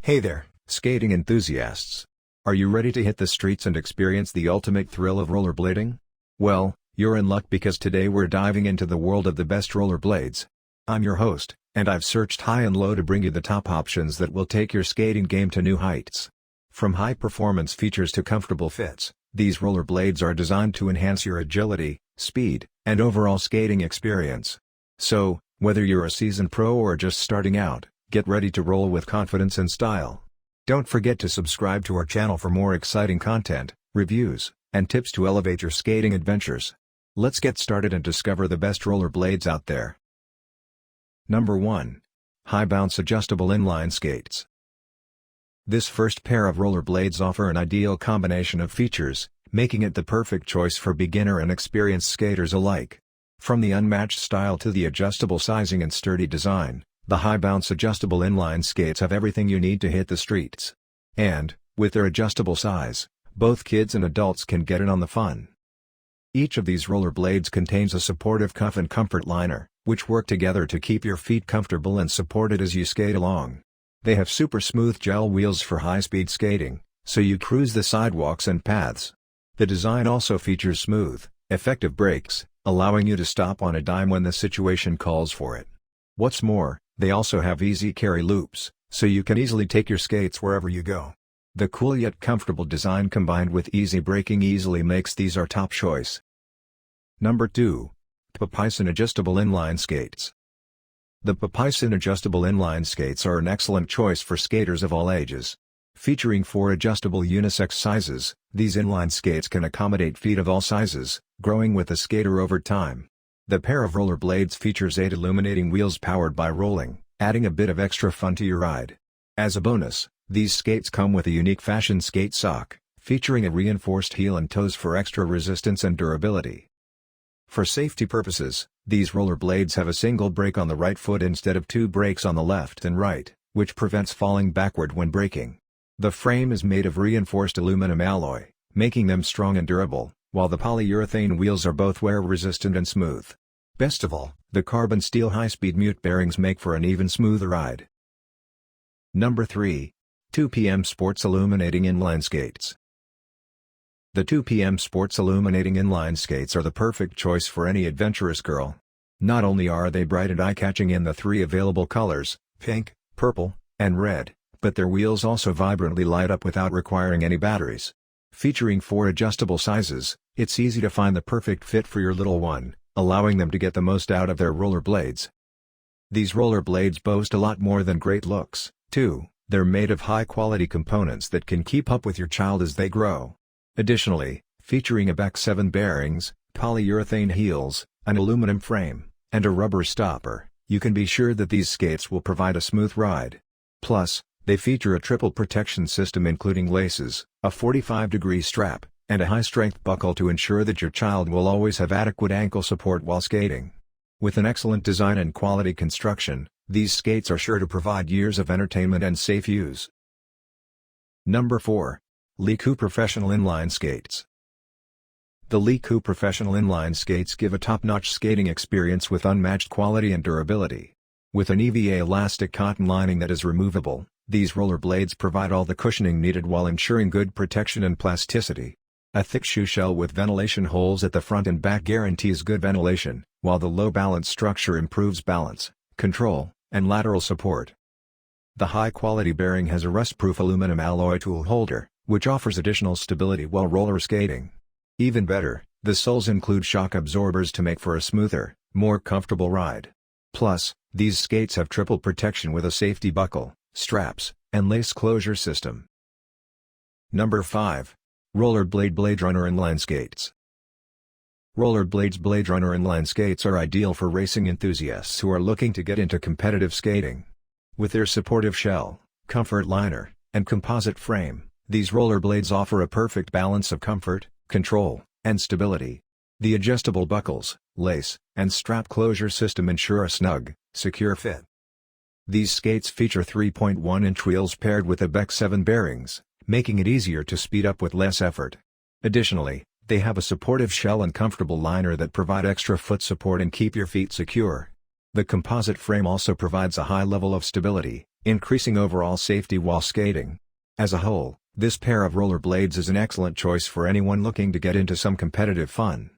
Hey there, skating enthusiasts! Are you ready to hit the streets and experience the ultimate thrill of rollerblading? Well, you're in luck because today we're diving into the world of the best rollerblades. I'm your host, and I've searched high and low to bring you the top options that will take your skating game to new heights. From high-performance features to comfortable fits, these rollerblades are designed to enhance your agility, speed, and overall skating experience. So, whether you're a seasoned pro or just starting out, get ready to roll with confidence and style. Don't forget to subscribe to our channel for more exciting content, reviews, and tips to elevate your skating adventures. Let's get started and discover the best rollerblades out there. Number 1. High Bounce Adjustable Inline Skates. This first pair of rollerblades offer an ideal combination of features, making it the perfect choice for beginner and experienced skaters alike. From the unmatched style to the adjustable sizing and sturdy design, the High Bounce Adjustable Inline Skates have everything you need to hit the streets. And, with their adjustable size, both kids and adults can get in on the fun. Each of these rollerblades contains a supportive cuff and comfort liner, which work together to keep your feet comfortable and supported as you skate along. They have super smooth gel wheels for high-speed skating, so you cruise the sidewalks and paths. The design also features smooth, effective brakes, allowing you to stop on a dime when the situation calls for it. What's more, they also have easy carry loops, so you can easily take your skates wherever you go. The cool yet comfortable design combined with easy braking easily makes these our top choice. Number 2. Papaisen Adjustable Inline Skates. The Papaisen Adjustable Inline Skates are an excellent choice for skaters of all ages. Featuring 4 adjustable unisex sizes, these inline skates can accommodate feet of all sizes, growing with the skater over time. The pair of rollerblades features 8 illuminating wheels powered by rolling, adding a bit of extra fun to your ride. As a bonus, these skates come with a unique fashion skate sock, featuring a reinforced heel and toes for extra resistance and durability. For safety purposes, these rollerblades have a single brake on the right foot instead of 2 brakes on the left and right, which prevents falling backward when braking. The frame is made of reinforced aluminum alloy, making them strong and durable, while the polyurethane wheels are both wear-resistant and smooth. Best of all, the carbon steel high-speed mute bearings make for an even smoother ride. Number 3. 2PM Sports Illuminating Inline Skates. The 2PM Sports Illuminating Inline Skates are the perfect choice for any adventurous girl. Not only are they bright and eye-catching in the 3 available colors, pink, purple, and red, but their wheels also vibrantly light up without requiring any batteries. Featuring 4 adjustable sizes, it's easy to find the perfect fit for your little one, allowing them to get the most out of their rollerblades. These rollerblades boast a lot more than great looks, too. They're made of high-quality components that can keep up with your child as they grow. Additionally, featuring a back 7 bearings, polyurethane heels, an aluminum frame, and a rubber stopper, you can be sure that these skates will provide a smooth ride. Plus, they feature a triple protection system including laces, a 45-degree strap, and a high-strength buckle to ensure that your child will always have adequate ankle support while skating. With an excellent design and quality construction, these skates are sure to provide years of entertainment and safe use. Number 4. Liku Professional Inline Skates. The Liku Professional Inline Skates give a top-notch skating experience with unmatched quality and durability. With an EVA elastic cotton lining that is removable, these rollerblades provide all the cushioning needed while ensuring good protection and plasticity. A thick shoe shell with ventilation holes at the front and back guarantees good ventilation, while the low-balance structure improves balance, control, and lateral support. The high-quality bearing has a rust-proof aluminum alloy tool holder, which offers additional stability while roller skating. Even better, the soles include shock absorbers to make for a smoother, more comfortable ride. Plus, these skates have triple protection with a safety buckle, straps, and lace closure system. Number 5. Rollerblade Blade Runner Inline Skates. Rollerblades Blade Runner Inline Skates are ideal for racing enthusiasts who are looking to get into competitive skating. With their supportive shell, comfort liner, and composite frame, these rollerblades offer a perfect balance of comfort, control, and stability. The adjustable buckles, lace, and strap closure system ensure a snug, secure fit. These skates feature 3.1-inch wheels paired with a Beck 7 bearings, making it easier to speed up with less effort. Additionally, they have a supportive shell and comfortable liner that provide extra foot support and keep your feet secure. The composite frame also provides a high level of stability, increasing overall safety while skating. As a whole, this pair of rollerblades is an excellent choice for anyone looking to get into some competitive fun.